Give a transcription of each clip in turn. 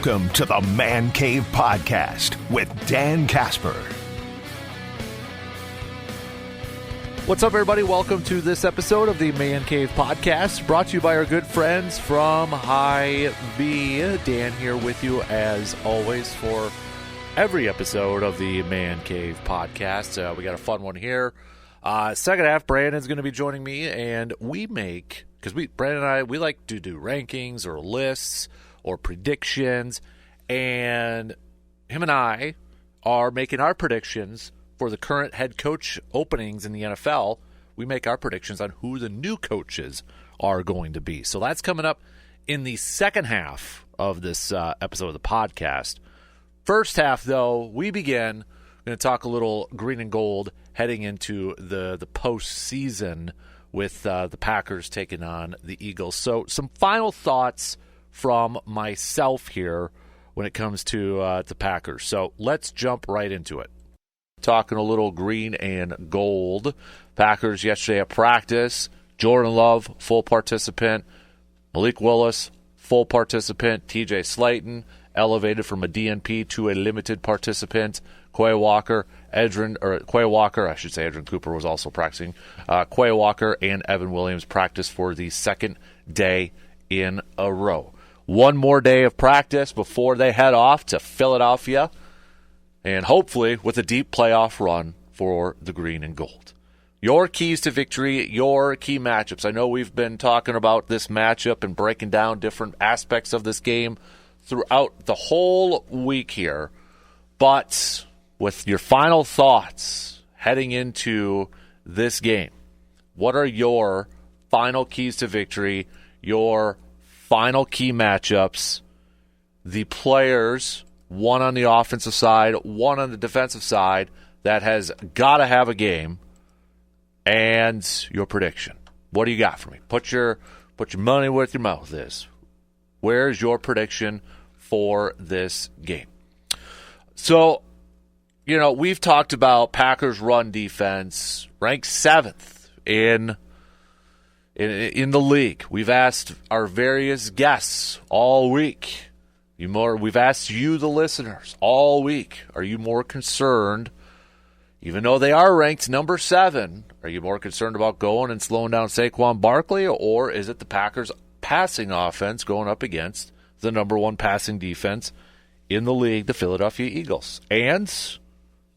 Welcome to the Man Cave Podcast with Dan Casper. What's up, everybody? Welcome to this episode of the Man Cave Podcast, brought to you by our good friends from Hy-Vee. Dan here with you, as always, for every episode of the Man Cave Podcast. We got a fun one here. Second half, Brandon's going to be joining me, and we make, because Brandon and I, we like to do rankings or lists or predictions, and him and I are making our predictions for the current head coach openings in the NFL. We make our predictions on who the new coaches are going to be. So that's coming up in the second half of this episode of the podcast. First half, though, we begin. We're going to talk a little green and gold heading into the postseason with the Packers taking on the Eagles. So some final thoughts from myself here when it comes to the Packers. So let's jump right into it. Talking a little green and gold. Packers yesterday at practice. Jordan Love, full participant. Malik Willis, full participant. TJ Slayton, elevated from a DNP to a limited participant. Edgerrin Cooper was also practicing. Quay Walker and Evan Williams practiced for the second day in a row. One more day of practice before they head off to Philadelphia, and hopefully with a deep playoff run for the green and gold. Your keys to victory, your key matchups. I know we've been talking about this matchup and breaking down different aspects of this game throughout the whole week here, but with your final thoughts heading into this game, what are your final keys to victory, your final key matchups, the players, one on the offensive side, one on the defensive side, that has got to have a game, and your prediction? What do you got for me? Put your money where your mouth is. Where's your prediction for this game? So, we've talked about Packers run defense, ranked 7th in the league. We've asked our various guests all week. We've asked you, the listeners, all week. Are you more concerned, even though they are ranked number 7, are you more concerned about going and slowing down Saquon Barkley, or is it the Packers' passing offense going up against the number 1 passing defense in the league, the Philadelphia Eagles? And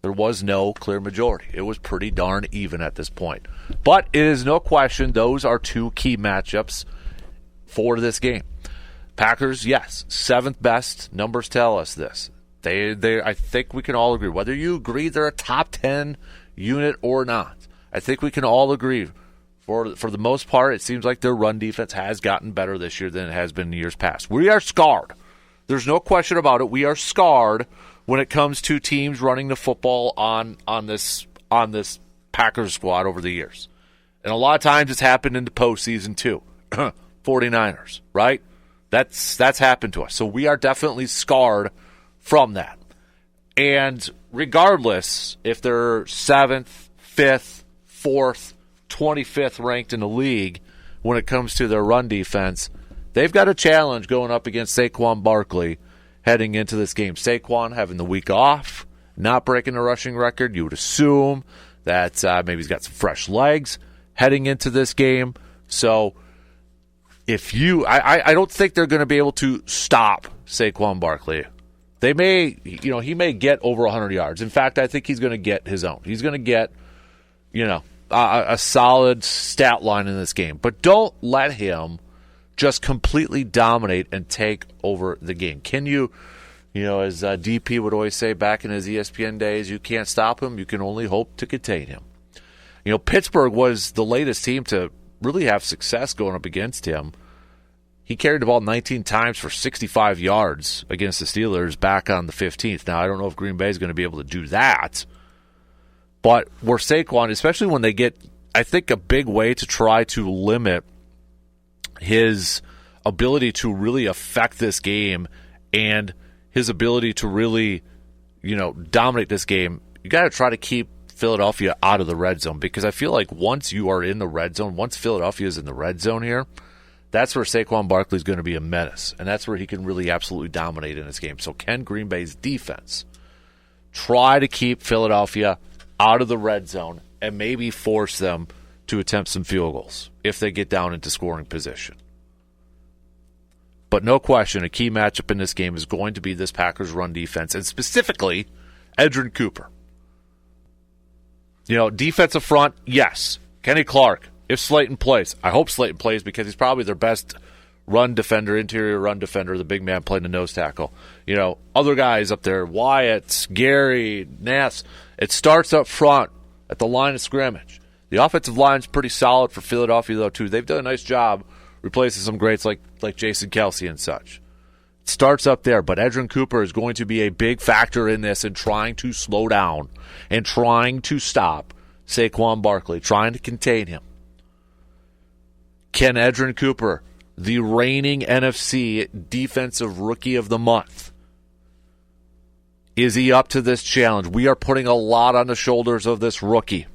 there was no clear majority. It was pretty darn even at this point. But it is no question those are two key matchups for this game. Packers, yes, 7th best. Numbers tell us this. I think we can all agree. Whether you agree they're a top 10 unit or not, I think we can all agree. For the most part, it seems like their run defense has gotten better this year than it has been in years past. We are scarred. There's no question about it. We are scarred when it comes to teams running the football on this Packers squad over the years. And a lot of times it's happened in the postseason too. 49ers, right? That's happened to us. So we are definitely scarred from that. And regardless if they're 7th, 5th, 4th, 25th ranked in the league when it comes to their run defense, they've got a challenge going up against Saquon Barkley heading into this game. Saquon having the week off, not breaking the rushing record. You would assume that maybe he's got some fresh legs heading into this game. So I don't think they're going to be able to stop Saquon Barkley. They may, he may get over 100 yards. In fact, I think he's going to get his own. He's going to get, a solid stat line in this game. But don't let him just completely dominate and take over the game. Can you, as DP would always say back in his ESPN days, you can't stop him, you can only hope to contain him. Pittsburgh was the latest team to really have success going up against him. He carried the ball 19 times for 65 yards against the Steelers back on the 15th. Now, I don't know if Green Bay is going to be able to do that, but where Saquon, especially when they get, I think a big way to try to limit his ability to really affect this game and his ability to really, dominate this game, you got to try to keep Philadelphia out of the red zone, because I feel like once you are in the red zone, once Philadelphia is in the red zone here, that's where Saquon Barkley is going to be a menace, and that's where he can really absolutely dominate in this game. So can Green Bay's defense try to keep Philadelphia out of the red zone and maybe force them to attempt some field goals if they get down into scoring position? But no question, a key matchup in this game is going to be this Packers run defense, and specifically Edgerrin Cooper. Defensive front, yes. Kenny Clark, if Slayton plays. I hope Slayton plays because he's probably their best run defender, interior run defender, the big man playing the nose tackle. Other guys up there, Wyatt, Gary, Nass. It starts up front at the line of scrimmage. The offensive line's pretty solid for Philadelphia, though, too. They've done a nice job replacing some greats like Jason Kelce and such. It starts up there, but Edgerrin Cooper is going to be a big factor in this and trying to slow down and trying to stop Saquon Barkley, trying to contain him. Can Edgerrin Cooper, the reigning NFC Defensive Rookie of the Month, is he up to this challenge? We are putting a lot on the shoulders of this rookie.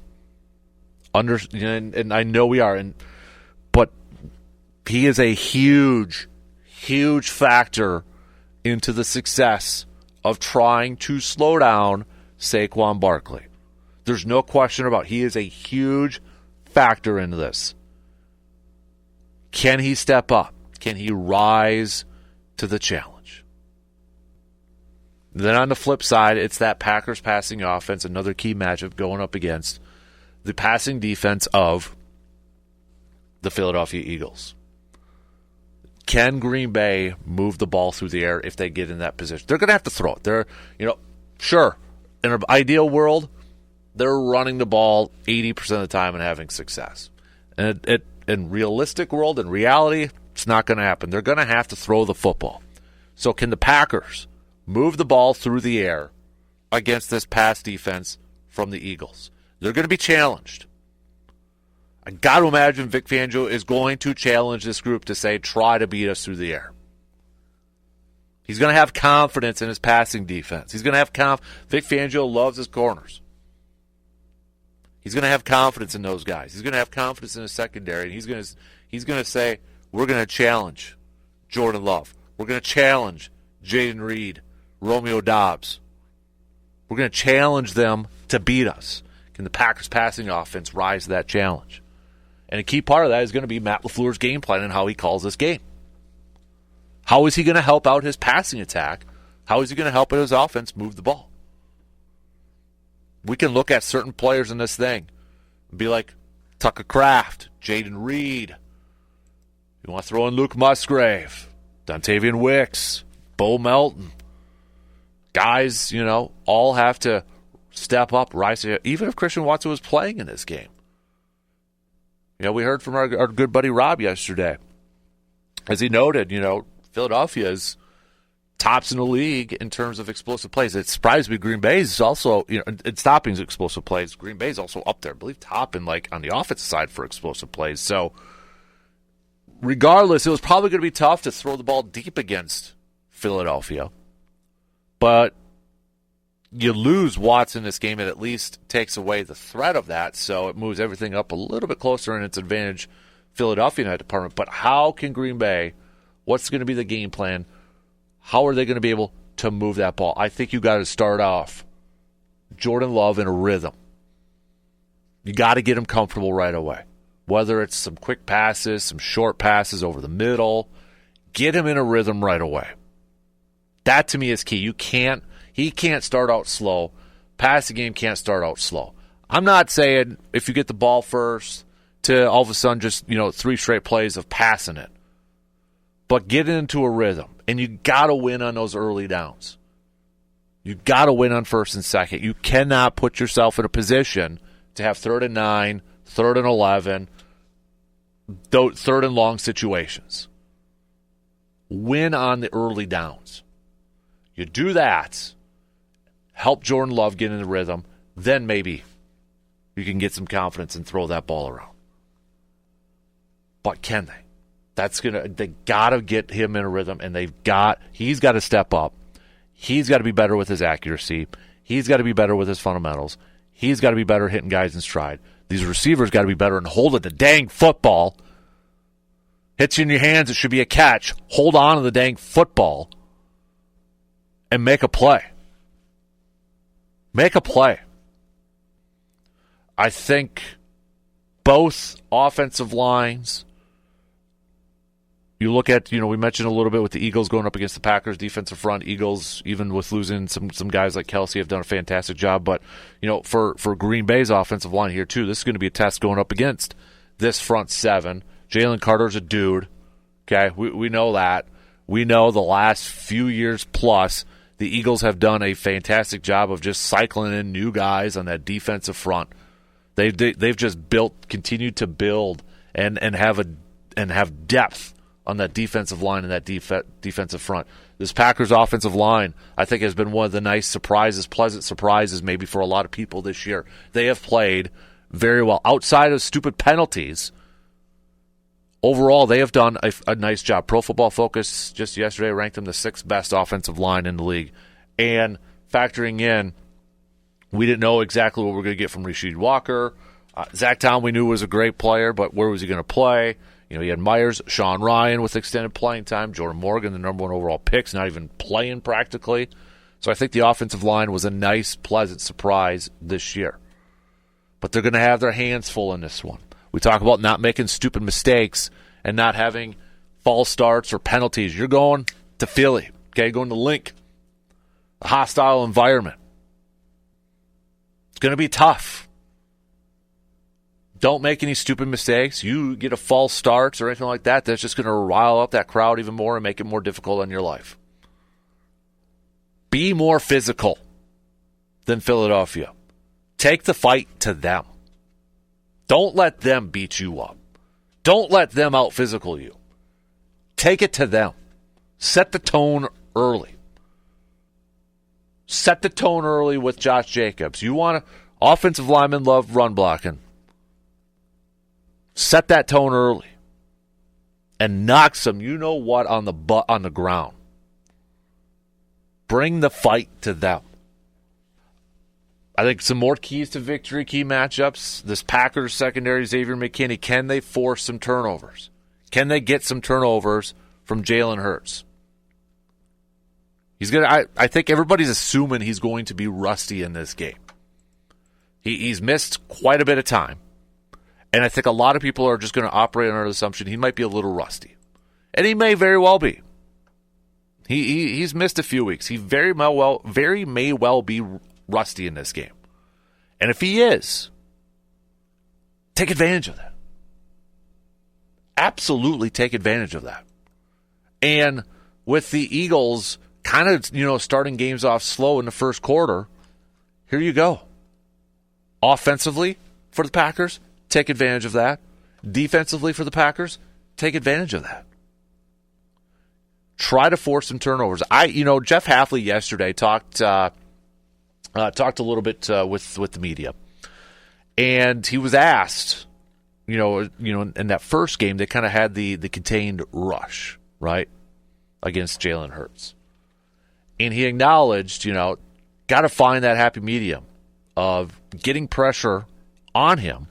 And I know we are, but he is a huge, huge factor into the success of trying to slow down Saquon Barkley. There's no question about it. He is a huge factor into this. Can he step up? Can he rise to the challenge? Then on the flip side, it's that Packers passing offense, another key matchup going up against the passing defense of the Philadelphia Eagles. Can Green Bay move the ball through the air if they get in that position? They're going to have to throw it. Sure, in an ideal world, they're running the ball 80% of the time and having success. And in realistic world, in reality, it's not going to happen. They're going to have to throw the football. So can the Packers move the ball through the air against this pass defense from the Eagles? They're going to be challenged. I got to imagine Vic Fangio is going to challenge this group to say, try to beat us through the air. He's going to have confidence in his passing defense. He's going to have Vic Fangio loves his corners. He's going to have confidence in those guys. He's going to have confidence in his secondary. And he's going to say, we're going to challenge Jordan Love. We're going to challenge Jayden Reed, Romeo Doubs. We're going to challenge them to beat us. Can the Packers passing offense rise to that challenge? And a key part of that is going to be Matt LaFleur's game plan and how he calls this game. How is he going to help out his passing attack? How is he going to help his offense move the ball? We can look at certain players in this thing and be like Tucker Kraft, Jayden Reed. You want to throw in Luke Musgrave, Dontavian Wicks, Bo Melton. Guys, all have to step up, rise to it, even if Christian Watson was playing in this game. We heard from our good buddy Rob yesterday. As he noted, Philadelphia is tops in the league in terms of explosive plays. It surprised me. Green Bay is also, in stopping explosive plays. Green Bay is also up there, I believe, top in on the offensive side for explosive plays. So, regardless, it was probably going to be tough to throw the ball deep against Philadelphia. But you lose Watson this game, it at least takes away the threat of that, so it moves everything up a little bit closer in its advantage, Philadelphia in that department. But how can Green Bay, what's going to be the game plan? How are they going to be able to move that ball? I think you got to start off Jordan Love in a rhythm. You got to get him comfortable right away. Whether it's some quick passes, some short passes over the middle, get him in a rhythm right away. That to me is key. He can't start out slow. Passing game can't start out slow. I'm not saying if you get the ball first to all of a sudden just, 3 straight plays of passing it. But get into a rhythm. And you got to win on those early downs. You got to win on first and second. You cannot put yourself in a position to have 3rd and 9, 3rd and 11, 3rd and long situations. Win on the early downs. You do that, help Jordan Love get in the rhythm, then maybe you can get some confidence and throw that ball around. But can they? They gotta get him in a rhythm, and he's got to step up. He's got to be better with his accuracy. He's got to be better with his fundamentals. He's got to be better hitting guys in stride. These receivers got to be better and holding the dang football. Hits you in your hands, it should be a catch. Hold on to the dang football and make a play. Make a play. I think both offensive lines, you look at, we mentioned a little bit with the Eagles going up against the Packers defensive front. Eagles, even with losing some guys like Kelsey, have done a fantastic job. But, for Green Bay's offensive line here, too, this is going to be a test going up against this front seven. Jalen Carter's a dude. Okay, we know that. We know the last few years plus, the Eagles have done a fantastic job of just cycling in new guys on that defensive front. They've just continued to build and have depth on that defensive line and that defensive front. This Packers offensive line, I think, has been one of the nice surprises, pleasant surprises maybe for a lot of people this year. They have played very well. Outside of stupid penalties, overall, they have done a nice job. Pro Football Focus just yesterday ranked them the 6th best offensive line in the league. And factoring in, we didn't know exactly what we were going to get from Rasheed Walker. Zach Tom we knew was a great player, but where was he going to play? You had Myers, Sean Ryan with extended playing time, Jordan Morgan, the number 1 overall pick, not even playing practically. So I think the offensive line was a nice, pleasant surprise this year. But they're going to have their hands full in this one. We talk about not making stupid mistakes and not having false starts or penalties. You're going to Philly, okay, going to Link, a hostile environment. It's going to be tough. Don't make any stupid mistakes. You get a false start or anything like that, that's just going to rile up that crowd even more and make it more difficult on your life. Be more physical than Philadelphia. Take the fight to them. Don't let them beat you up. Don't let them out-physical you. Take it to them. Set the tone early. Set the tone early with Josh Jacobs. You want to, offensive linemen love run blocking. Set that tone early. And knock some, on the ground. Bring the fight to them. I think some more keys to victory, key matchups. This Packers secondary, Xavier McKinney, can they force some turnovers? Can they get some turnovers from Jalen Hurts? I think everybody's assuming he's going to be rusty in this game. He's missed quite a bit of time. And I think a lot of people are just going to operate under the assumption he might be a little rusty. And he may very well be. He's missed a few weeks. He very may well be rusty in this game. And if he is, take advantage of that. Absolutely take advantage of that. And with the Eagles kind of, starting games off slow in the first quarter, here you go. Offensively for the Packers, take advantage of that. Defensively for the Packers, take advantage of that. Try to force some turnovers. Jeff Hafley yesterday talked a little bit with the media, and he was asked, in that first game they kind of had the contained rush, right, against Jalen Hurts, and he acknowledged, got to find that happy medium of getting pressure on him,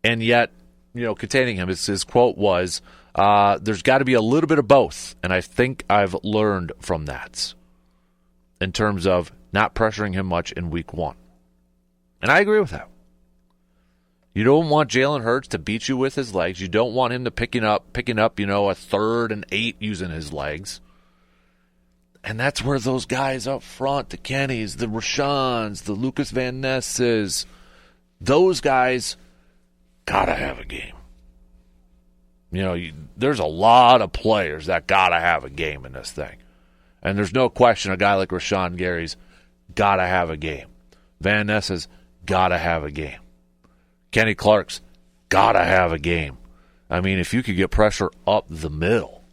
and yet, containing him. His quote was, "There's got to be a little bit of both," and I think I've learned from that. In terms of not pressuring him much in week 1. And I agree with that. You don't want Jalen Hurts to beat you with his legs. You don't want him to picking up, a 3rd and 8 using his legs. And that's where those guys up front, the Kennys, the Rashans, the Lucas Van Nesses, those guys got to have a game. There's a lot of players that got to have a game in this thing. And there's no question a guy like Rashawn Gary's got to have a game. Van Ness's got to have a game. Kenny Clark's got to have a game. I mean, if you could get pressure up the middle,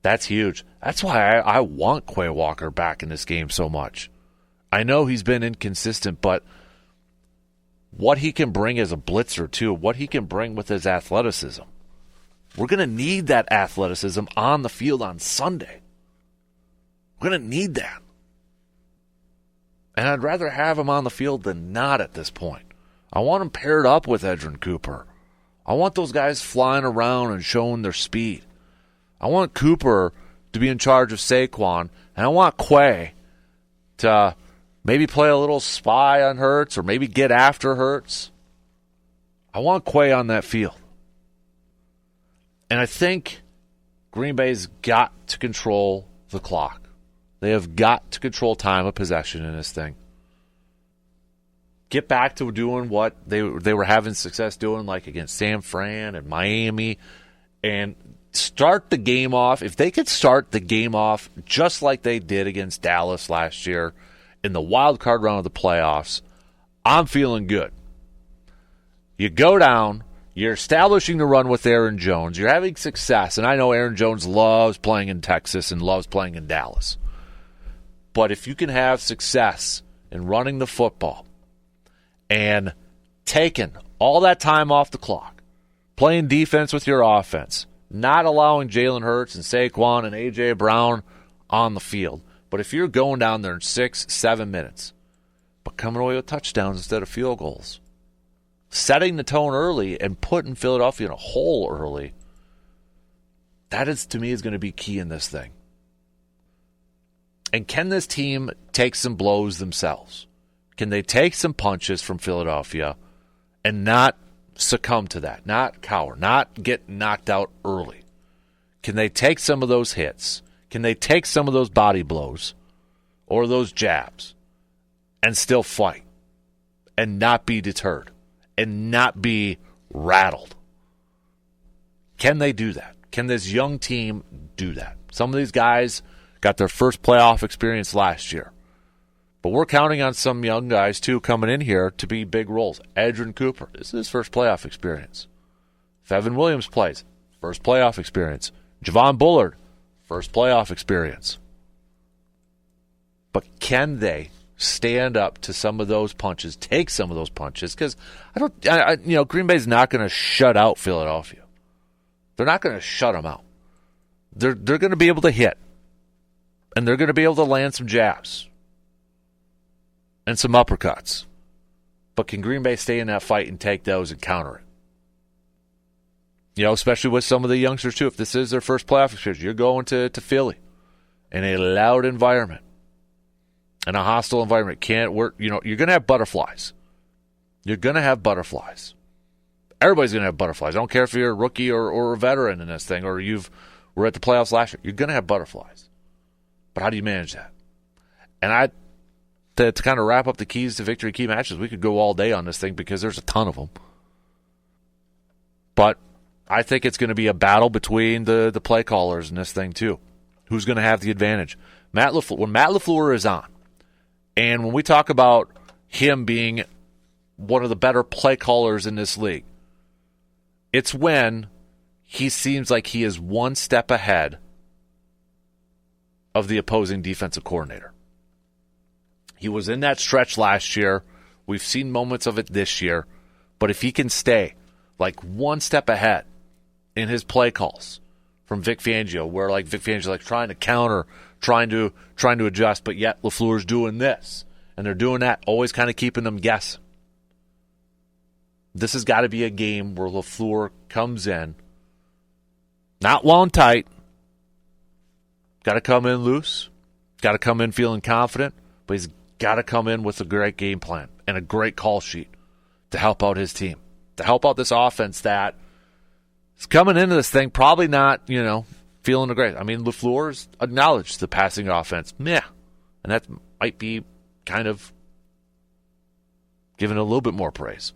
that's huge. That's why I want Quay Walker back in this game so much. I know he's been inconsistent, but what he can bring as a blitzer, too, what he can bring with his athleticism, we're going to need that athleticism on the field on Sunday. We're going to need that. And I'd rather have him on the field than not at this point. I want him paired up with Edgerrin Cooper. I want those guys flying around and showing their speed. I want Cooper to be in charge of Saquon, and I want Quay to maybe play a little spy on Hurts or maybe get after Hurts. I want Quay on that field. And I think Green Bay's got to control the clock. They have got to control time of possession in this thing. Get back to doing what they were having success doing, like against San Fran and Miami, and start the game off. If they could start the game off just like they did against Dallas last year in the wild card round of the playoffs, I'm feeling good. You go down, you're establishing the run with Aaron Jones, you're having success, and I know Aaron Jones loves playing in Texas and loves playing in Dallas. But if you can have success in running the football and taking all that time off the clock, playing defense with your offense, not allowing Jalen Hurts and Saquon and A.J. Brown on the field, but if you're going down there in 6-7 minutes, but coming away with touchdowns instead of field goals, setting the tone early and putting Philadelphia in a hole early, that is, to me, is going to be key in this thing. And can this team take some blows themselves? Can they take some punches from Philadelphia and not succumb to that, not cower, not get knocked out early? Can they take some of those hits? Can they take some of those body blows or those jabs and still fight and not be deterred and not be rattled? Can they do that? Can this young team do that? Some of these guys got their first playoff experience last year. But we're counting on some young guys, too, coming in here to be big roles. Edgerrin Cooper, this is his first playoff experience. If Evan Williams plays, first playoff experience. Javon Bullard, first playoff experience. But can they stand up to some of those punches, take some of those punches? Because Green Bay's not going to shut out Philadelphia. They're not going to shut them out. They're going to be able to hit, and they're going to be able to land some jabs and some uppercuts. But can Green Bay stay in that fight and take those and counter it? Especially with some of the youngsters, too. If this is their first playoff experience, you're going to Philly in a loud environment, in a hostile environment. You're going to have butterflies. You're going to have butterflies. Everybody's going to have butterflies. I don't care if you're a rookie or a veteran in this thing or were at the playoffs last year. You're going to have butterflies. But how do you manage that? And to kind of wrap up the keys to victory key matches, we could go all day on this thing because there's a ton of them. But I think it's going to be a battle between the play callers in this thing too. Who's going to have the advantage? When Matt LaFleur is on, and when we talk about him being one of the better play callers in this league, it's when he seems like he is one step ahead of the opposing defensive coordinator. He was in that stretch last year. We've seen moments of it this year. But if he can stay like one step ahead in his play calls from Vic Fangio, where like Vic Fangio like trying to counter, trying to adjust, but yet LaFleur's doing this and they're doing that, always kind of keeping them guessing. This has got to be a game where LaFleur comes in, not wound tight, got to come in loose, got to come in feeling confident, but he's got to come in with a great game plan and a great call sheet to help out his team, to help out this offense that is coming into this thing probably not, feeling great. I mean, LaFleur's acknowledged the passing offense, and that might be kind of given a little bit more praise.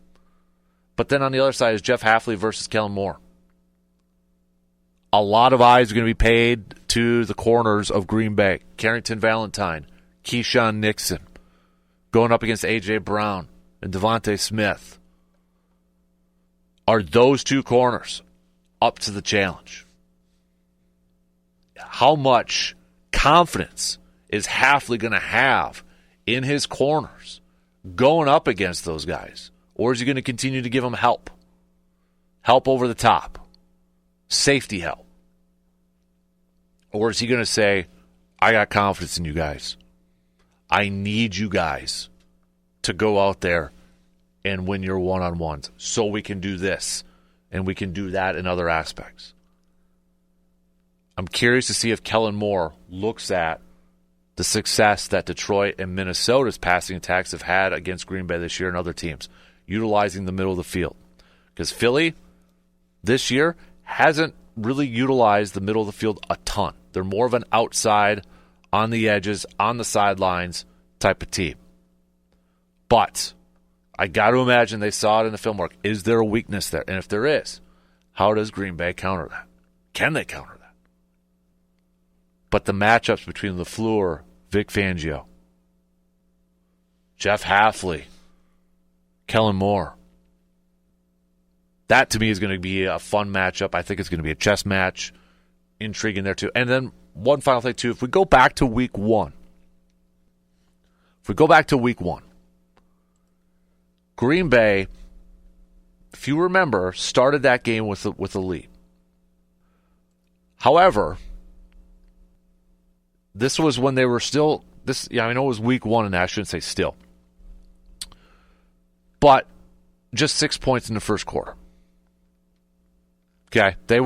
But then on the other side is Jeff Hafley versus Kellen Moore. A lot of eyes are going to be paid to the corners of Green Bay. Carrington Valentine, Keyshawn Nixon, going up against A.J. Brown and Devontae Smith. Are those two corners up to the challenge? How much confidence is Hafley going to have in his corners going up against those guys? Or is he going to continue to give them help? Help over the top. Safety help. Or is he going to say, I got confidence in you guys. I need you guys to go out there and win your one-on-ones so we can do this and we can do that in other aspects. I'm curious to see if Kellen Moore looks at the success that Detroit and Minnesota's passing attacks have had against Green Bay this year and other teams, utilizing the middle of the field. Because Philly this year hasn't really utilized the middle of the field a ton. They're more of an outside, on the edges, on the sidelines type of team. But I got to imagine they saw it in the film work. Is there a weakness there? And if there is, how does Green Bay counter that? Can they counter that? But the matchups between LaFleur, Vic Fangio, Jeff Hafley, Kellen Moore, that to me is going to be a fun matchup. I think it's going to be a chess match. Intriguing there too. And then one final thing too, if we go back to week one, Green Bay, if you remember, started that game with a lead. However, this was when they were still, I know it was week one, and I shouldn't say still. But just 6 points in the first quarter. Okay, they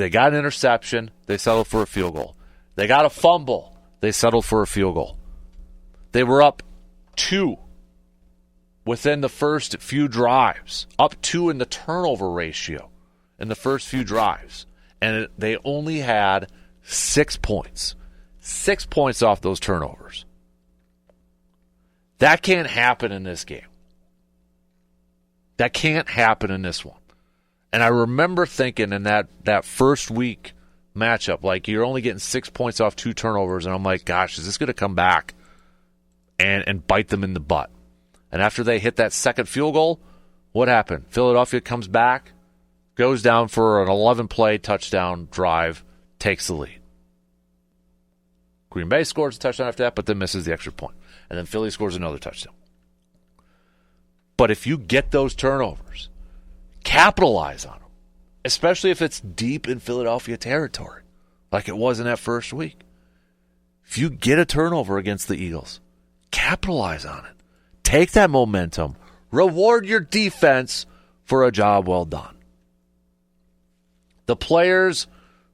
got an interception, they settled for a field goal. They got a fumble, they settled for a field goal. They were up 2 within the first few drives, up 2 in the turnover ratio in the first few drives. And they only had 6 points. 6 points off those turnovers. That can't happen in this game. That can't happen in this one. And I remember thinking in that first week matchup, like, you're only getting 6 points off 2 turnovers, and I'm like, gosh, is this going to come back and bite them in the butt? And after they hit that second field goal, what happened? Philadelphia comes back, goes down for an 11-play touchdown drive, takes the lead. Green Bay scores a touchdown after that, but then misses the extra point. And then Philly scores another touchdown. But if you get those turnovers, capitalize on them, especially if it's deep in Philadelphia territory, like it was in that first week. If you get a turnover against the Eagles, capitalize on it. Take that momentum. Reward your defense for a job well done. The players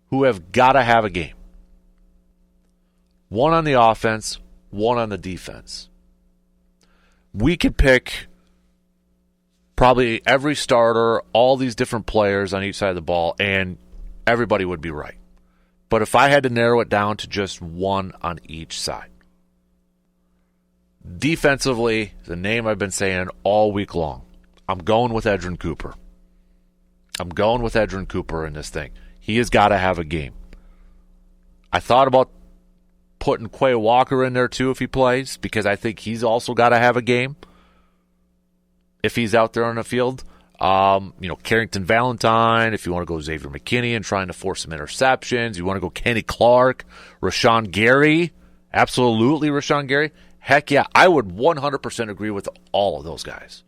who have got to have a game. One on the offense, one on the defense. We could pick probably every starter, all these different players on each side of the ball, and everybody would be right. But if I had to narrow it down to just one on each side, defensively, the name I've been saying all week long, I'm going with Edgerrin Cooper. I'm going with Edgerrin Cooper in this thing. He has got to have a game. I thought about putting Quay Walker in there too if he plays, because I think he's also got to have a game if he's out there on the field. Carrington Valentine, if you want to go Xavier McKinney and trying to force some interceptions. You want to go Kenny Clark, Rashawn Gary. Absolutely Rashawn Gary. Heck yeah, I would 100% agree with all of those guys.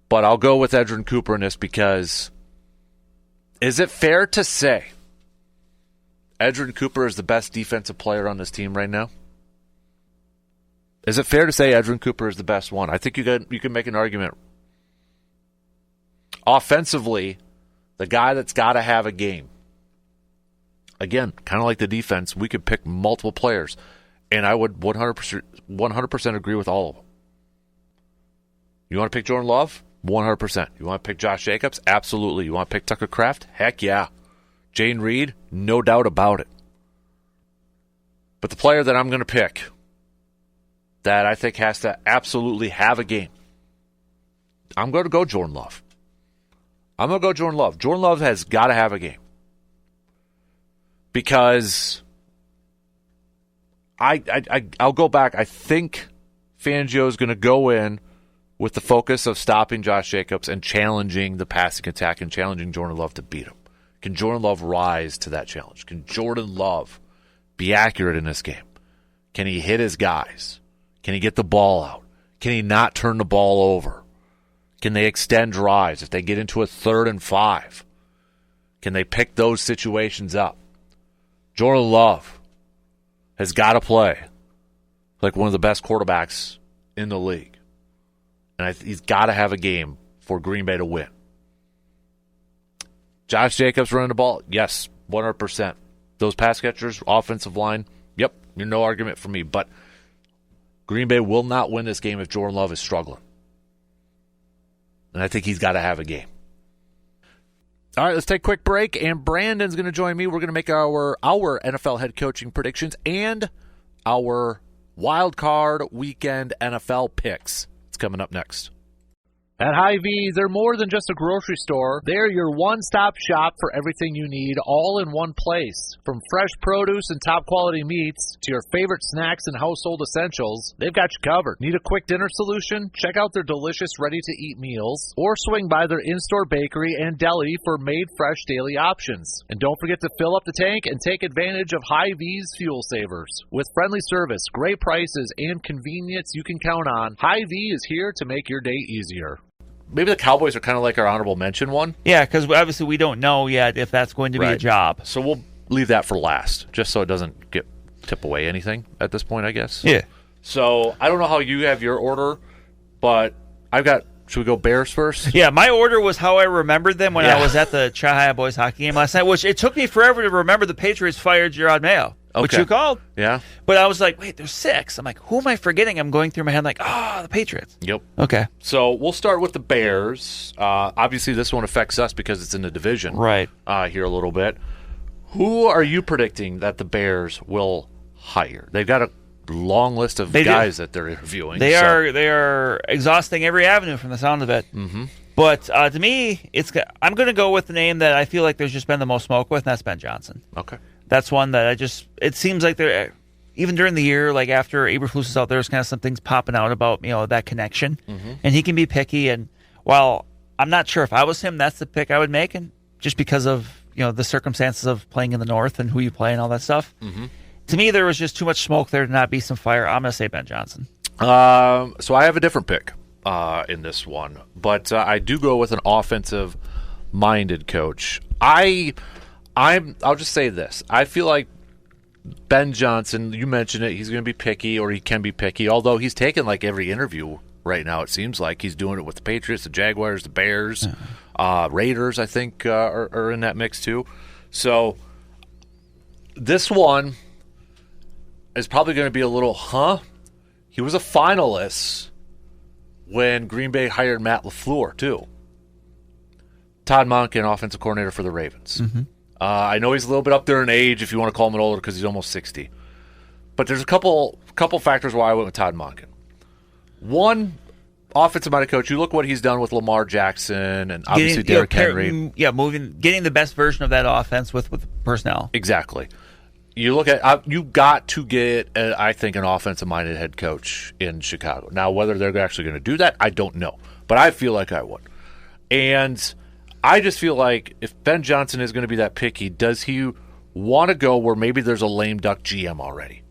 But I'll go with Edgerrin Cooper in this because is it fair to say Edgerrin Cooper is the best defensive player on this team right now? Is it fair to say Edgerrin Cooper is the best one? I think you can make an argument. Offensively, the guy that's got to have a game. Again, kind of like the defense, we could pick multiple players, and I would 100% agree with all of them. You want to pick Jordan Love? 100%. You want to pick Josh Jacobs? Absolutely. You want to pick Tucker Kraft? Heck yeah. Jane Reed? No doubt about it. But the player that I'm going to pick that I think has to absolutely have a game, I'm going to go Jordan Love. Jordan Love has got to have a game. Because I'll go back. I think Fangio is going to go in with the focus of stopping Josh Jacobs and challenging the passing attack and challenging Jordan Love to beat him. Can Jordan Love rise to that challenge? Can Jordan Love be accurate in this game? Can he hit his guys? Can he get the ball out? Can he not turn the ball over? Can they extend drives if they get into a 3rd and 5? Can they pick those situations up? Jordan Love has got to play like one of the best quarterbacks in the league. And he's got to have a game for Green Bay to win. Josh Jacobs running the ball, yes, 100%. Those pass catchers, offensive line, yep, no argument for me. But Green Bay will not win this game if Jordan Love is struggling. And I think he's got to have a game. All right, let's take a quick break, and Brandon's going to join me. We're going to make our NFL head coaching predictions and our wild card weekend NFL picks. It's coming up next. At Hy-Vee, they're more than just a grocery store. They're your one-stop shop for everything you need, all in one place. From fresh produce and top-quality meats to your favorite snacks and household essentials, they've got you covered. Need a quick dinner solution? Check out their delicious ready-to-eat meals, or swing by their in-store bakery and deli for made-fresh daily options. And don't forget to fill up the tank and take advantage of Hy-Vee's fuel savers. With friendly service, great prices, and convenience you can count on, Hy-Vee is here to make your day easier. Maybe the Cowboys are kind of like our honorable mention one. Yeah, because obviously we don't know yet if that's going to be a job. So we'll leave that for last, just so it doesn't tip away anything at this point, I guess. Yeah. So I don't know how you have your order, but I've got. Should we go Bears first? Yeah, my order was how I remembered them when I was at the Chihaya Boys hockey game last night, which it took me forever to remember the Patriots fired Gerard Mayo, which you called. Yeah. But I was like, wait, there's 6. I'm like, who am I forgetting? I'm going through my head like, the Patriots. Yep. Okay. So we'll start with the Bears. Obviously, this one affects us because it's in the division. Right. Here a little bit. Who are you predicting that the Bears will hire? They've got a long list of guys that they're interviewing. They are exhausting every avenue from the sound of it. Mm-hmm. But to me, I'm going to go with the name that I feel like there's just been the most smoke with, and that's Ben Johnson. Okay. That's one that it seems like they're, even during the year, like after Eberflus is out, there's kind of some things popping out about, that connection. Mm-hmm. And he can be picky. And while I'm not sure if I was him, that's the pick I would make. And just because of, the circumstances of playing in the North and who you play and all that stuff. Mm-hmm. To me, there was just too much smoke there to not be some fire. I'm going to say Ben Johnson. So I have a different pick in this one, but I do go with an offensive-minded coach. I'll just say this. I feel like Ben Johnson, you mentioned it, he's going to be picky, or he can be picky, although he's taken like every interview right now, it seems like. He's doing it with the Patriots, the Jaguars, the Bears, Raiders, I think, are in that mix too. So this one is probably going to be a little, He was a finalist when Green Bay hired Matt LaFleur, too. Todd Monken, offensive coordinator for the Ravens. Mm-hmm. I know he's a little bit up there in age, if you want to call him an older, because he's almost 60. But there's a couple factors why I went with Todd Monken. One, offensive-minded coach. You look what he's done with Lamar Jackson and obviously Derrick Henry. Yeah, getting the best version of that offense with personnel. Exactly. You look at you got to get, I think, an offensive-minded head coach in Chicago. Now, whether they're actually going to do that, I don't know. But I feel like I would. And I just feel like if Ben Johnson is going to be that picky, does he want to go where maybe there's a lame duck GM already?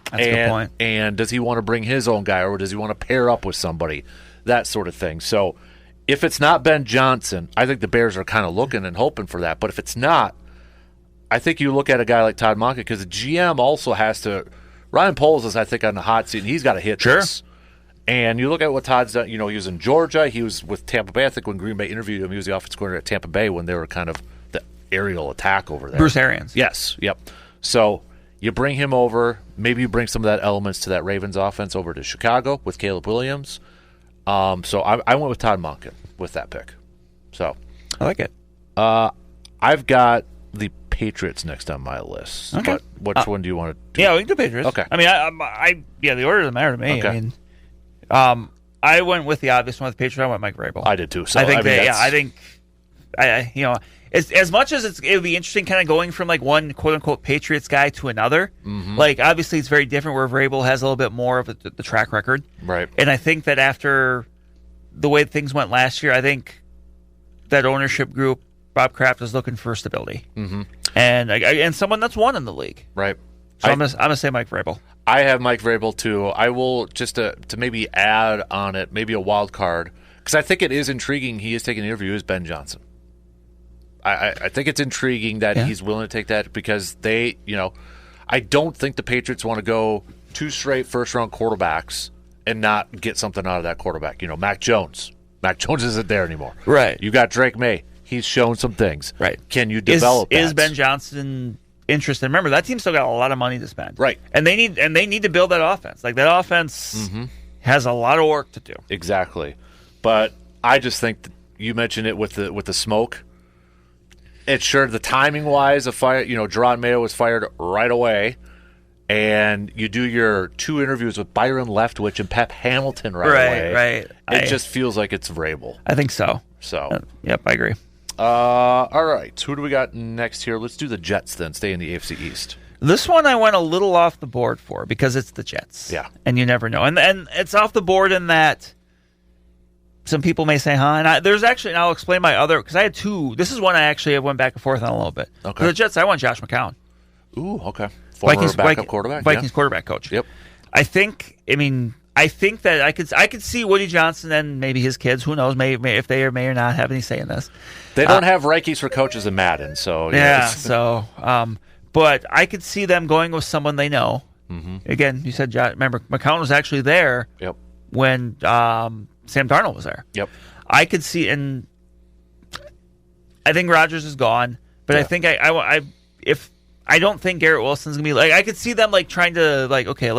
That's a good point. And does he want to bring his own guy, or does he want to pair up with somebody? That sort of thing. So if it's not Ben Johnson, I think the Bears are kind of looking and hoping for that. But if it's not, I think you look at a guy like Todd Monken, because the GM also has to – Ryan Poles is, I think, on the hot seat, and he's got to hit this. And you look at what Todd's done. He was in Georgia. He was with Tampa Bay. I think when Green Bay interviewed him, he was the offensive coordinator at Tampa Bay when they were kind of the aerial attack over there. Bruce Arians. Yes, yep. So you bring him over. Maybe you bring some of that elements to that Ravens offense over to Chicago with Caleb Williams. So I went with Todd Monken with that pick. So I like it. I've got the Patriots next on my list. Okay. But which one do you want to do? Yeah, we can do Patriots. Okay. I mean, the order doesn't matter to me. Okay. I mean, I went with the obvious one with the Patriots. I went Mike Vrabel. I did too. So I think as much as it would be interesting kind of going from like one quote-unquote Patriots guy to another, like obviously it's very different where Vrabel has a little bit more of the track record. Right. And I think that after the way things went last year, I think that ownership group, Bob Kraft, is looking for stability. Mm-hmm. And someone that's won in the league. Right. So I'm gonna say Mike Vrabel. I have Mike Vrabel too. I will just to maybe add on it, maybe a wild card, because I think it is intriguing. He is taking an interview as Ben Johnson. I think it's intriguing that he's willing to take that because they, I don't think the Patriots want to go 2 straight first-round quarterbacks and not get something out of that quarterback. Mac Jones, Mac Jones isn't there anymore. Right. You got Drake May. He's shown some things. Right. Can you develop Is that? Ben Johnson interested? Remember, that team still got a lot of money to spend. Right. And they need to build that offense. Like, that offense has a lot of work to do. Exactly. But I just think that you mentioned it with the smoke. It's sure the timing wise of fire. Jerron Mayo was fired right away, and you do your 2 interviews with Byron Leftwich and Pep Hamilton right away. Right. It just feels like it's Vrabel. I think so. So. Yep, I agree. All right. Who do we got next here? Let's do the Jets then. Stay in the AFC East. This one I went a little off the board for because it's the Jets. Yeah. And you never know. And it's off the board in that some people may say, huh? And there's actually, and I'll explain my other, because I had 2. This is one I actually went back and forth on a little bit. Okay. For the Jets, I want Josh McCown. Ooh, okay. Former backup quarterback. Vikings quarterback coach. Yep. I think that I could see Woody Johnson and maybe his kids, who knows, may if they may or not have any say in this. They don't have rankings for coaches in Madden, so yeah. So, but I could see them going with someone they know. Mm-hmm. Again, you said, remember, McCown was actually there. Yep. When Sam Darnold was there. Yep. I could see, and I think Rodgers is gone, but I think I don't think Garrett Wilson's gonna be like, I could see them like trying to like, okay,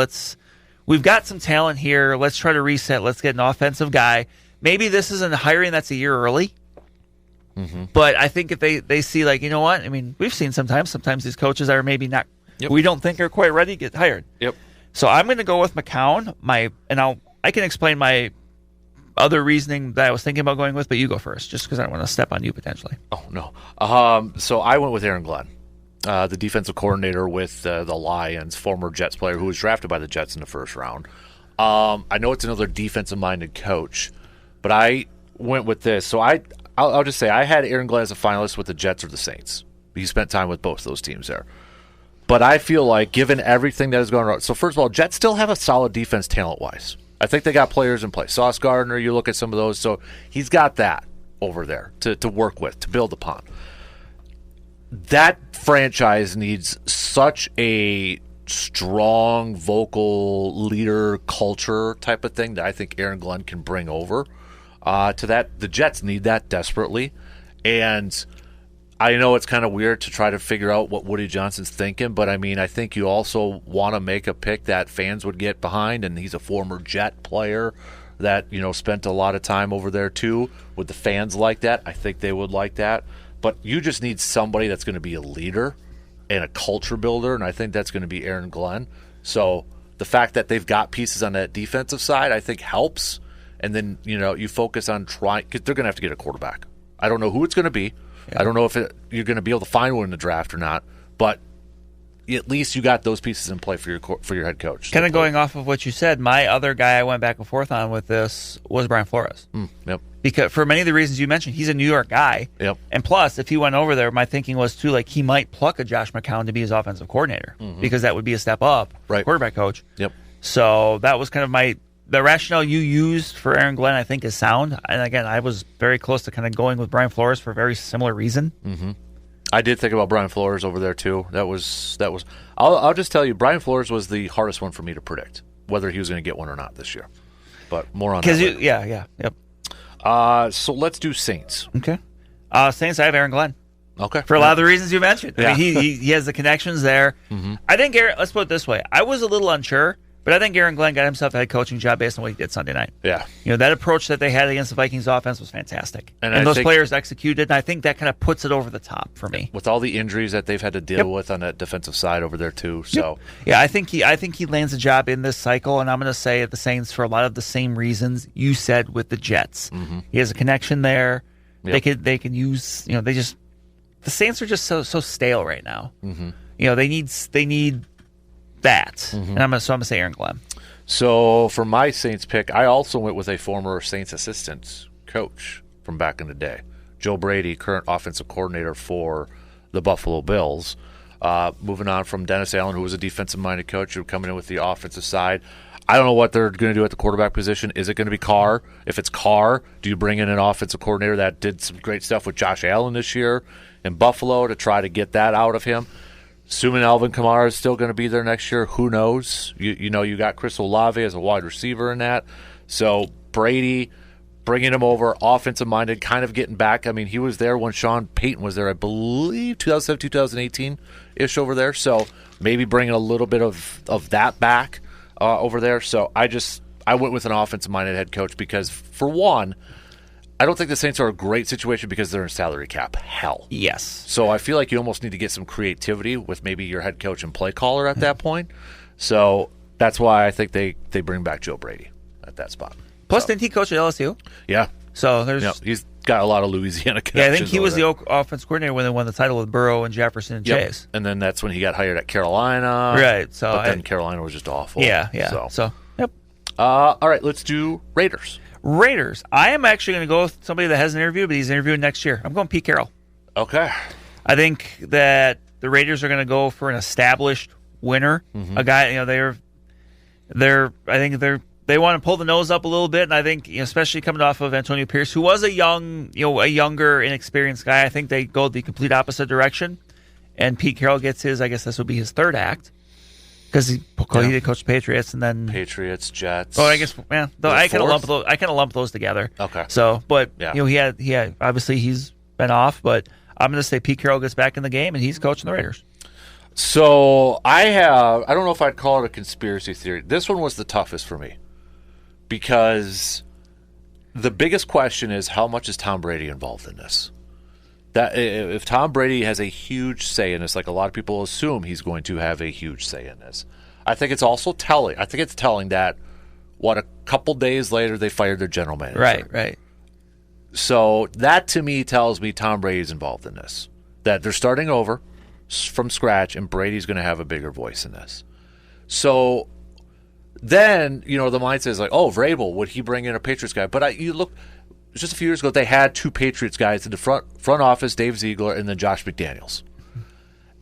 we've got some talent here, let's try to reset, let's get an offensive guy. Maybe this isn't hiring that's a year early. Mm-hmm. But I think if they see like, you know what, I mean, we've seen sometimes these coaches are maybe not, we don't think are quite ready to get hired. Yep. So I'm going to go with McCown. I can explain my other reasoning that I was thinking about going with, but you go first, just because I don't want to step on you potentially. Oh, no. So I went with Aaron Glenn, the defensive coordinator with the Lions, former Jets player who was drafted by the Jets in the first round. I know it's another defensive-minded coach, but I went with this. So I'll just say I had Aaron Glenn as a finalist with the Jets or the Saints. He spent time with both those teams there. But I feel like, given everything that has gone wrong, so first of all, Jets still have a solid defense talent-wise. I think they got players in place. Sauce Gardner, you look at some of those. So he's got that over there to work with, to build upon. That franchise needs such a strong, vocal leader culture type of thing that I think Aaron Glenn can bring over to that. The Jets need that desperately. And I know it's kind of weird to try to figure out what Woody Johnson's thinking, but I mean, I think you also want to make a pick that fans would get behind, and he's a former Jet player that, spent a lot of time over there too. Would the fans like that? I think they would like that. But you just need somebody that's going to be a leader and a culture builder, and I think that's going to be Aaron Glenn. So the fact that they've got pieces on that defensive side, I think helps. And then, you focus on trying, because they're going to have to get a quarterback. I don't know who it's going to be. I don't know if you're going to be able to find one in the draft or not, but at least you got those pieces in play for your head coach. Kind of going off of what you said, my other guy I went back and forth on with this was Brian Flores. Yep. Because for many of the reasons you mentioned, he's a New York guy. Yep. And plus, if he went over there, my thinking was too, like, he might pluck a Josh McCown to be his offensive coordinator because that would be a step up, right? Quarterback coach. Yep. So that was kind of the rationale you used for Aaron Glenn, I think, is sound. And again, I was very close to kind of going with Brian Flores for a very similar reason. Mm-hmm. I did think about Brian Flores over there too. That was. I'll just tell you, Brian Flores was the hardest one for me to predict whether he was going to get one or not this year. But more on that later. Yep. So let's do Saints. Okay. Saints, I have Aaron Glenn. Okay. For a lot of the reasons you mentioned. Yeah. I mean, he has the connections there. Mm-hmm. I think let's put it this way. I was a little unsure, but I think Aaron Glenn got himself a head coaching job based on what he did Sunday night. Yeah. That approach that they had against the Vikings offense was fantastic. And those players executed, and I think that kind of puts it over the top for me. With all the injuries that they've had to deal with on that defensive side over there too. So yeah, I think he lands a job in this cycle, and I'm going to say at the Saints for a lot of the same reasons you said with the Jets. Mm-hmm. He has a connection there. Yep. They can use, the Saints are just so stale right now. Mm-hmm. They need that. Mm-hmm. And I'm going to say Aaron Glenn. So for my Saints pick, I also went with a former Saints assistant coach from back in the day, Joe Brady, current offensive coordinator for the Buffalo Bills. Moving on from Dennis Allen, who was a defensive-minded coach, who coming in with the offensive side. I don't know what they're going to do at the quarterback position. Is it going to be Carr? If it's Carr, do you bring in an offensive coordinator that did some great stuff with Josh Allen this year in Buffalo to try to get that out of him? Assuming Alvin Kamara is still going to be there next year, who knows? You got Chris Olave as a wide receiver in that. So Brady, bringing him over, offensive-minded, kind of getting back. I mean, he was there when Sean Payton was there, I believe, 2007, 2018-ish over there. So maybe bringing a little bit of that back over there. So I went with an offensive-minded head coach because, for one, I don't think the Saints are a great situation because they're in salary cap hell. Yes. So I feel like you almost need to get some creativity with maybe your head coach and play caller at that point. So that's why I think they bring back Joe Brady at that spot. Plus, didn't he coach at LSU? Yeah. So there's. Yeah, he's got a lot of Louisiana connections. Yeah, I think he was the offense coordinator when they won the title with Burrow and Jefferson and Chase. And then that's when he got hired at Carolina. Right. So but then Carolina was just awful. Yeah. So yep. All right, let's do Raiders. Raiders. I am actually going to go with somebody that has an interview, but he's interviewing next year. I'm going Pete Carroll. Okay. I think that the Raiders are going to go for an established winner, a guy. They want to pull the nose up a little bit, and I think, especially coming off of Antonio Pierce, who was a younger, inexperienced guy. I think they go the complete opposite direction, and Pete Carroll gets his. I guess this will be his third act. Because he did coach the Patriots and then Patriots, Jets. Oh, I guess I kind of lump those together. Okay. So, but yeah. He had obviously he's been off, but I'm going to say Pete Carroll gets back in the game and he's coaching the Raiders. So I don't know if I'd call it a conspiracy theory. This one was the toughest for me because the biggest question is how much is Tom Brady involved in this? That if Tom Brady has a huge say in this, like a lot of people assume he's going to have a huge say in this, I think it's also telling. I think it's telling that a couple days later they fired their general manager. Right. So that to me tells me Tom Brady's involved in this. That they're starting over from scratch, and Brady's going to have a bigger voice in this. So then the mindset is like, oh, Vrabel, would he bring in a Patriots guy? But you look. Just a few years ago, they had two Patriots guys in the front office, Dave Ziegler and then Josh McDaniels.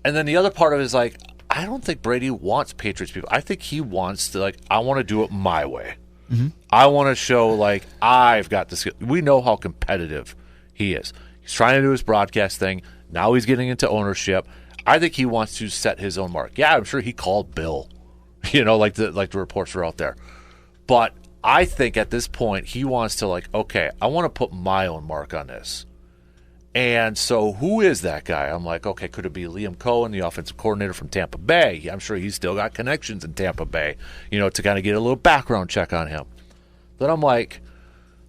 And then the other part of it is like, I don't think Brady wants Patriots people. I think he wants to, I want to do it my way. Mm-hmm. I want to show, I've got this. We know how competitive he is. He's trying to do his broadcast thing. Now he's getting into ownership. I think he wants to set his own mark. Yeah, I'm sure he called Bill, like the reports are out there. But I think at this point he wants to okay, I want to put my own mark on this. And so who is that guy? I'm like, okay, could it be Liam Cohen, the offensive coordinator from Tampa Bay? I'm sure he's still got connections in Tampa Bay, to kind of get a little background check on him. Then I'm like,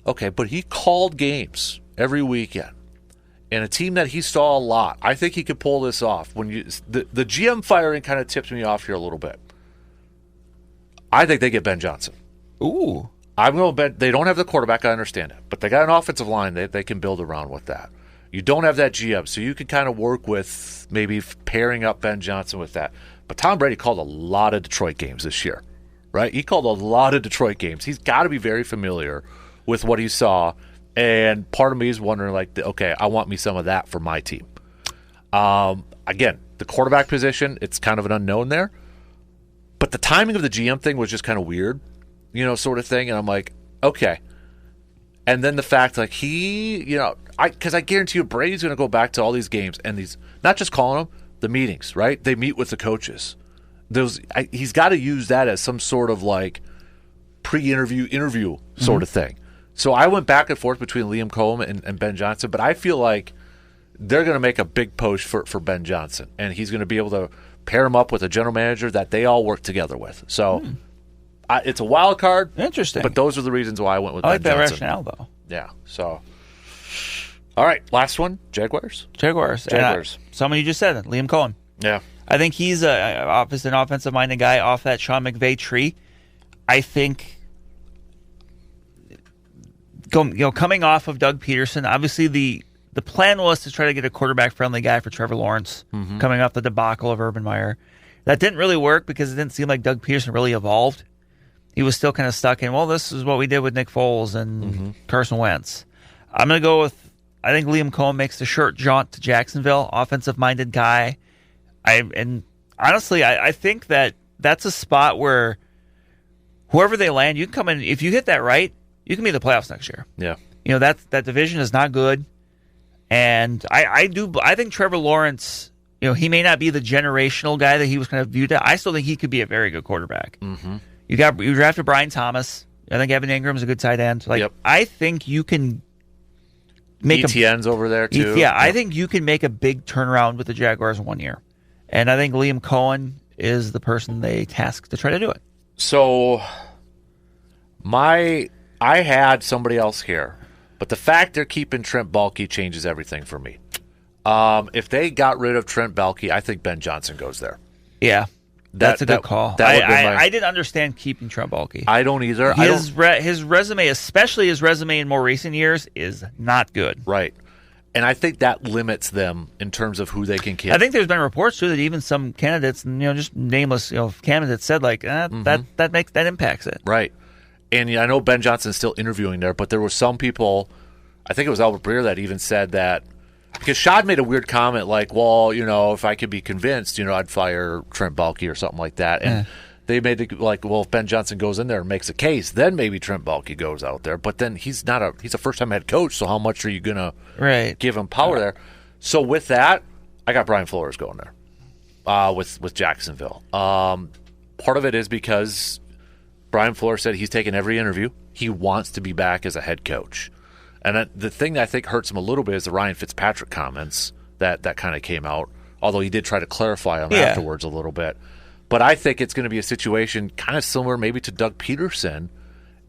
okay, but he called games every weekend. And a team that he saw a lot. I think he could pull this off. When the GM firing kind of tipped me off here a little bit. I think they get Ben Johnson. Ooh. I'm going to bet they don't have the quarterback. I understand it. But they got an offensive line. They can build around with that. You don't have that GM, so you can kind of work with maybe pairing up Ben Johnson with that. But Tom Brady called a lot of Detroit games this year, right? He called a lot of Detroit games. He's got to be very familiar with what he saw. And part of me is wondering, okay, I want me some of that for my team. Again, the quarterback position, it's kind of an unknown there. But the timing of the GM thing was just kind of weird. Sort of thing. And I'm like, okay. And then the fact, he, because I guarantee you Brady's going to go back to all these games and these, not just calling them, the meetings, right? They meet with the coaches. He's got to use that as some sort of interview sort of thing. So I went back and forth between Liam Cohen and Ben Johnson, but I feel like they're going to make a big push for Ben Johnson. And he's going to be able to pair him up with a general manager that they all work together with. So it's a wild card. Interesting. But those are the reasons why I went with Ben Johnson. I like that Johnson. rationale, though. Yeah. So, all right. Last one, Jaguars. Someone you just said, Liam Cohen. Yeah. I think he's an offensive-minded guy off that Sean McVay tree. I think, coming off of Doug Peterson, obviously the plan was to try to get a quarterback-friendly guy for Trevor Lawrence coming off the debacle of Urban Meyer. That didn't really work because it didn't seem like Doug Peterson really evolved. He was still kind of stuck in, this is what we did with Nick Foles and Carson Wentz. I'm going to go with, I think Liam Cohen makes the short jaunt to Jacksonville, offensive-minded guy. And honestly, I think that that's a spot where whoever they land, you can come in. If you hit that right, you can be in the playoffs next year. Yeah. That division is not good. And I think Trevor Lawrence, he may not be the generational guy that he was kind of viewed as. I still think he could be a very good quarterback. Mm-hmm. You drafted Brian Thomas. I think Evan Ingram's a good tight end. Like, Yep. I think you can make ETN's over there, too. Yeah, I think you can make a big turnaround with the Jaguars in 1 year. And I think Liam Cohen is the person they task to try to do it. So, I had somebody else here, but the fact they're keeping Trent Baalke changes everything for me. If they got rid of Trent Baalke, I think Ben Johnson goes there. Yeah, that's a good call. I didn't understand keeping Trent Baalke. I don't either. His resume, especially his resume in more recent years, is not good. Right. And I think that limits them in terms of who they can keep. I think there's been reports too that even some candidates, just nameless, candidates said like that impacts it. Right. And I know Ben Johnson's still interviewing there, but there were some people, I think it was Albert Breer, that even said that, because Shad made a weird comment like, well, if I could be convinced, I'd fire Trent Baalke or something like that. And they made it like, well, if Ben Johnson goes in there and makes a case, then maybe Trent Baalke goes out there. But then he's a first-time head coach, so how much are you going to give him power there? So with that, I got Brian Flores going there with Jacksonville. Part of it is because Brian Flores said he's taken every interview. He wants to be back as a head coach. And the thing that I think hurts him a little bit is the Ryan Fitzpatrick comments that kind of came out, although he did try to clarify them afterwards a little bit. But I think it's going to be a situation kind of similar maybe to Doug Peterson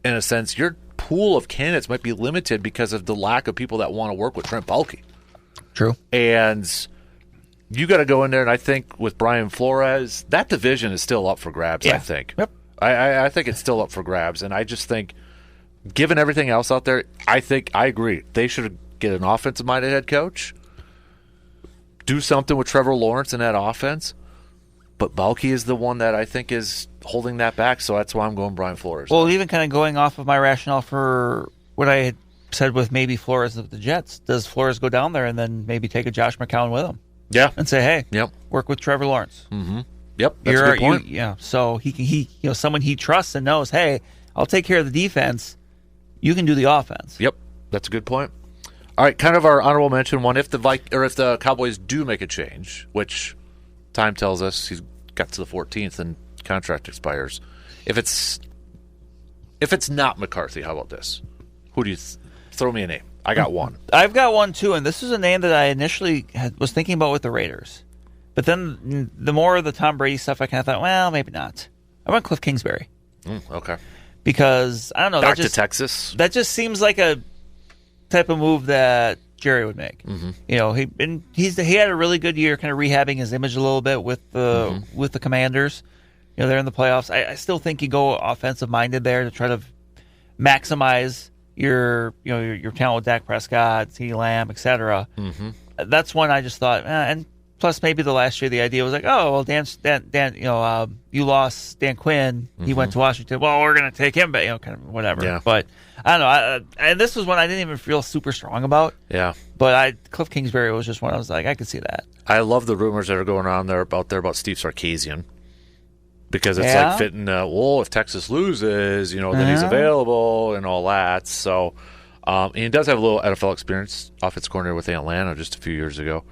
in a sense. Your pool of candidates might be limited because of the lack of people that want to work with Trent Baalke. True. And you got to go in there, and I think with Brian Flores, that division is still up for grabs, I think. Yep. I think it's still up for grabs, and I just think given everything else out there, I agree. They should get an offensive-minded head coach, do something with Trevor Lawrence in that offense, but Baalke is the one that I think is holding that back, so that's why I'm going Brian Flores. Well, even kind of going off of my rationale for what I had said with maybe Flores of the Jets, does Flores go down there and then maybe take a Josh McCown with him? Yeah. And say, hey, work with Trevor Lawrence. Mm-hmm. Yep, that's a good point. So he someone he trusts and knows, hey, I'll take care of the defense. You can do the offense. Yep, that's a good point. All right, kind of our honorable mention one: if the Cowboys do make a change, which time tells us he's got to the 14th and contract expires. If it's not McCarthy, how about this? Who do you throw me a name? I got one. I've got one too, and this is a name that I initially was thinking about with the Raiders, but then the more of the Tom Brady stuff, I kind of thought, well, maybe not. I went Cliff Kingsbury. Okay. Because I don't know, back to Texas. That just seems like a type of move that Jerry would make. Mm-hmm. He had a really good year, kind of rehabbing his image a little bit with the Commanders. They're in the playoffs. I still think you go offensive minded there to try to maximize your talent with Dak Prescott, CeeDee Lamb, etc. Mm-hmm. That's one I just thought, and plus maybe the last year the idea was like, oh well, Dan, you lost Dan Quinn. Mm-hmm. He went to Washington. Well, we're going to take him, but kind of whatever. Yeah. But I don't know. And this was one I didn't even feel super strong about. Yeah. But Cliff Kingsbury was just one I was like, I could see that. I love the rumors that are going on there about Steve Sarkisian. Because it's like fitting, if Texas loses, then he's available and all that. So, and he does have a little NFL experience, offensive coordinator with Atlanta just a few years ago.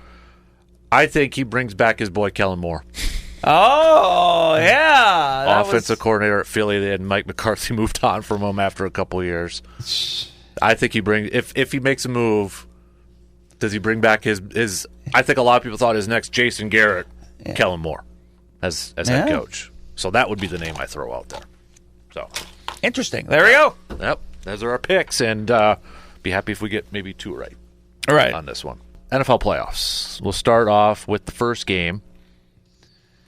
I think he brings back his boy Kellen Moore. Oh, yeah. Offensive coordinator at Philly, and Mike McCarthy moved on from him after a couple of years. I think he brings, if he makes a move, does he bring back his I think a lot of people thought his next Jason Garrett, Kellen Moore, as head coach. So that would be the name I throw out there. So interesting. There we go. Yep. Those are our picks, and be happy if we get maybe two right. All right. On this one. NFL playoffs. We'll start off with the first game.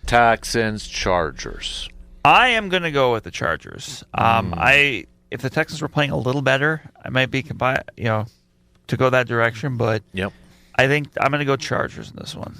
Texans Chargers. I am going to go with the Chargers. If the Texans were playing a little better, I might be to go that direction, but I think I'm going to go Chargers in this one.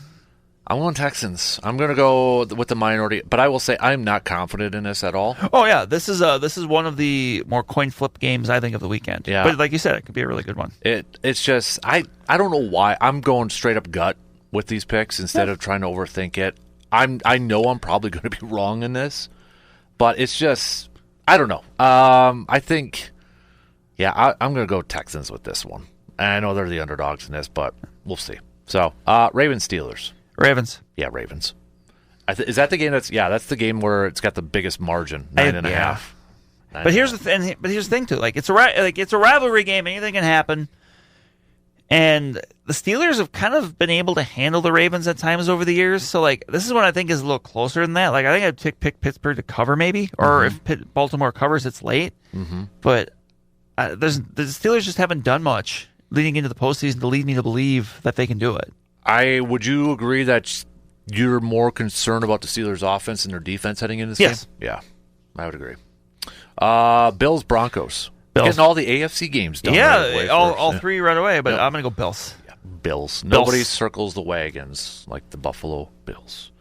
I'm going Texans. I'm going to go with the minority, but I will say I'm not confident in this at all. Oh yeah, this is one of the more coin flip games I think of the weekend. Yeah, but like you said, it could be a really good one. It's just I don't know why I'm going straight up gut with these picks instead of trying to overthink it. I know I'm probably going to be wrong in this, but it's just I don't know. I think I'm going to go Texans with this one. And I know they're the underdogs in this, but we'll see. So Ravens Steelers. Ravens. Yeah, Ravens. Is that the game that's the game where it's got the biggest margin, 9.5? But here's the thing too. Like it's a rivalry game. Anything can happen. And the Steelers have kind of been able to handle the Ravens at times over the years. So like this is what I think is a little closer than that. Like I think I'd pick Pittsburgh to cover maybe, or if Baltimore covers, it's late. But the Steelers just haven't done much leading into the postseason to lead me to believe that they can do it. Would you agree that you're more concerned about the Steelers' offense and their defense heading into this Yes. game? Yeah, I would agree. Bills, Broncos. Getting all the AFC games done. Yeah, right away all first. three right away, but I'm going to go Bills. Yeah, Bills. Nobody circles the wagons like the Buffalo Bills.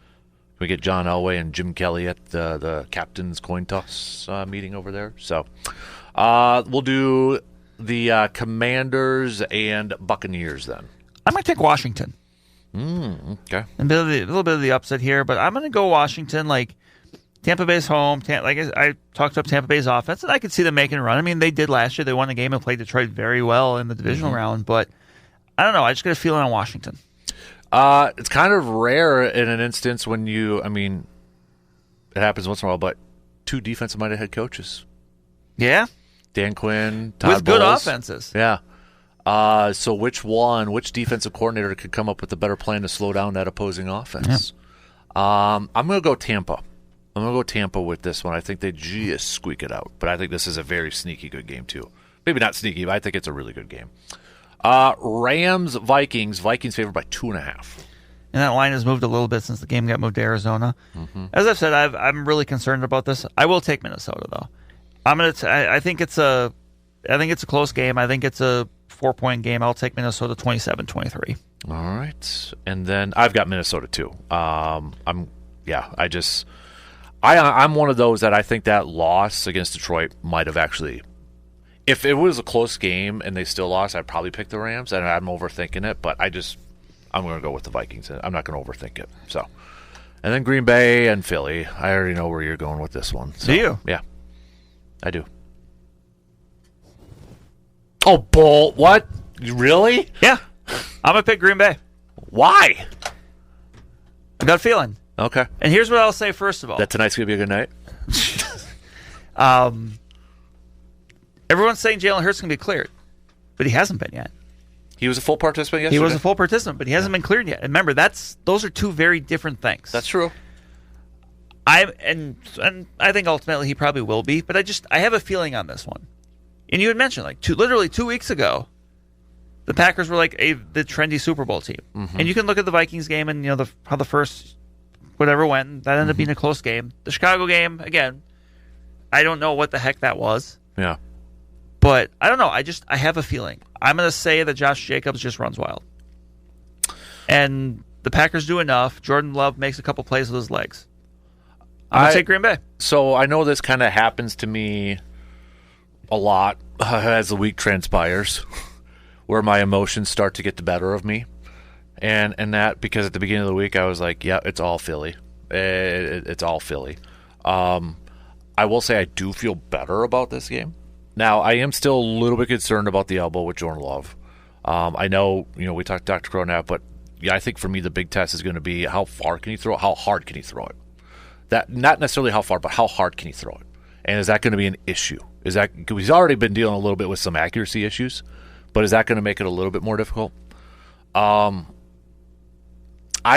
We get John Elway and Jim Kelly at the captain's coin toss meeting over there. So we'll do the Commanders and Buccaneers then. I'm going to take Washington. Okay. A little bit of the upset here, but I'm going to go Washington. Like Tampa Bay's home. Like I talked up Tampa Bay's offense, and I could see them making a run. I mean, they did last year. They won the game and played Detroit very well in the divisional round. But I don't know. I just get a feeling on Washington. It's kind of rare in an instance when it happens once in a while, but two defensive-minded head coaches. Yeah. Dan Quinn, Todd with good Bowles. offenses. Yeah. So which defensive coordinator could come up with a better plan to slow down that opposing offense? Yeah. I'm going to go Tampa. I'm going to go Tampa with this one. I think they just squeak it out. But I think this is a very sneaky good game, too. Maybe not sneaky, but I think it's a really good game. Rams, Vikings. Vikings favored by 2.5. And that line has moved a little bit since the game got moved to Arizona. As I've said, I'm really concerned about this. I will take Minnesota, though. I think it's a close game. I think it's a 4-point game. I'll take Minnesota 27-23. All right. And then I've got Minnesota, too. I'm one of those that I think that loss against Detroit might have actually, if it was a close game and they still lost, I'd probably pick the Rams. And I'm overthinking it, but I'm going to go with the Vikings. I'm not going to overthink it. So, and then Green Bay and Philly. I already know where you're going with this one. So, do you? Yeah, I do. Oh, bull! What? You really? Yeah, I'm gonna pick Green Bay. Why? I got a feeling. Okay. And here's what I'll say first of all. That tonight's gonna be a good night. Everyone's saying Jalen Hurts can be cleared, but he hasn't been yet. He was a full participant yesterday. He was a full participant, but he hasn't been cleared yet. And remember, those are two very different things. That's true. And I think ultimately he probably will be, but I have a feeling on this one. And you had mentioned literally 2 weeks ago, the Packers were like the trendy Super Bowl team. And you can look at the Vikings game and how the first whatever went. That ended up being a close game. The Chicago game, again, I don't know what the heck that was. Yeah. But I don't know. I have a feeling. I'm going to say that Josh Jacobs just runs wild. And the Packers do enough. Jordan Love makes a couple plays with his legs. I'm going to take Green Bay. So I know this kind of happens to me a lot as the week transpires, where my emotions start to get the better of me. And that because at the beginning of the week I was like, yeah, it's all Philly. It's all Philly. I will say I do feel better about this game. Now, I am still a little bit concerned about the elbow with Jordan Love. I know, we talked to Dr. Cronap, but yeah, I think for me the big test is going to be how far can he throw it, how hard can he throw it. That not necessarily how far, but how hard can he throw it. And is that going to be an issue? Is that because he's already been dealing a little bit with some accuracy issues, but is that going to make it a little bit more difficult? I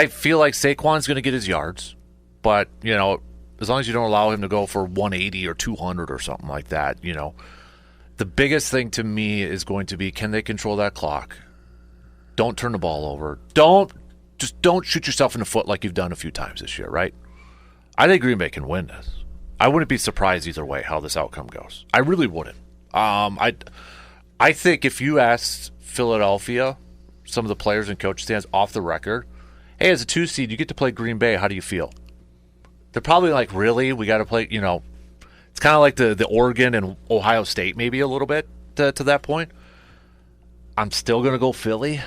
feel like Saquon's going to get his yards, but as long as you don't allow him to go for 180 or 200 or something like that, the biggest thing to me is going to be, can they control that clock? Don't turn the ball over. Don't shoot yourself in the foot like you've done a few times this year, right? I think Green Bay can win this. I wouldn't be surprised either way how this outcome goes. I really wouldn't. I think if you asked Philadelphia, some of the players and coach stands off the record, hey, as a 2 seed, you get to play Green Bay. How do you feel? They're probably like, really? We got to play, It's kind of like the Oregon and Ohio State maybe a little bit to that point. I'm still going to go Philly,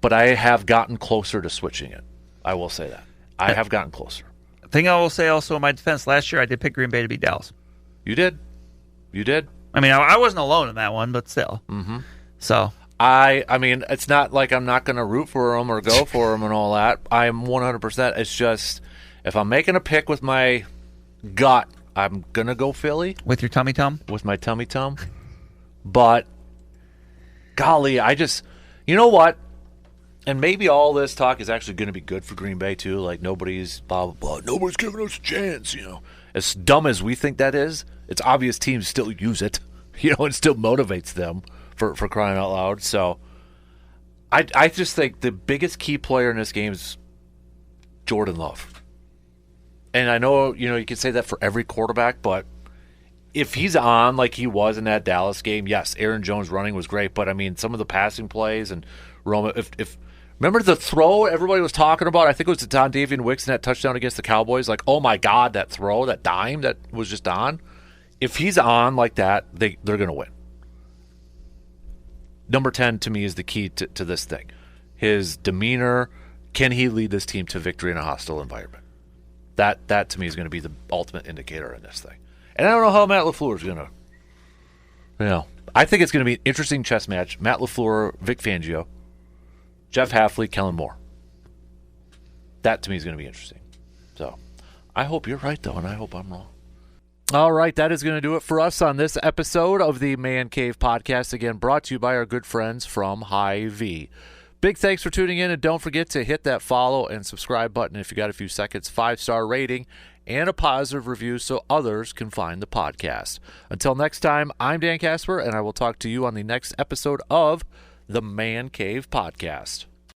but I have gotten closer to switching it. I will say that. I have gotten closer. The thing I will say also in my defense, last year I did pick Green Bay to beat Dallas. You did? I mean, I wasn't alone in that one, but still. Mm-hmm. So I mean, it's not like I'm not going to root for them or go for them and all that. I'm 100%. It's just if I'm making a pick with my gut, I'm going to go Philly With your tummy tum? with my tummy tum. But, golly, you know what? And maybe all this talk is actually going to be good for Green Bay, too. Like, nobody's blah, blah, blah. Nobody's giving us a chance, As dumb as we think that is, it's obvious teams still use it, it still motivates them for crying out loud. So, I just think the biggest key player in this game is Jordan Love. And I know, you can say that for every quarterback, but if he's on like he was in that Dallas game, yes, Aaron Jones running was great, but I mean, some of the passing plays and Roman, if remember the throw everybody was talking about, I think it was to Dontavian Wicks in that touchdown against the Cowboys, like, oh my God, that throw, that dime that was just on. If he's on like that, they're going to win. Number 10 to me is the key to this thing. His demeanor, can he lead this team to victory in a hostile environment? That to me is going to be the ultimate indicator in this thing. And I don't know how Matt LaFleur is going to, I think it's going to be an interesting chess match. Matt LaFleur, Vic Fangio, Jeff Hafley, Kellen Moore. That to me is going to be interesting. So I hope you're right, though, and I hope I'm wrong. All right, that is going to do it for us on this episode of the Man Cave Podcast. Again, brought to you by our good friends from Hy-Vee. Big thanks for tuning in, and don't forget to hit that follow and subscribe button if you got a few seconds, 5-star rating, and a positive review so others can find the podcast. Until next time, I'm Dan Casper, and I will talk to you on the next episode of the Man Cave Podcast.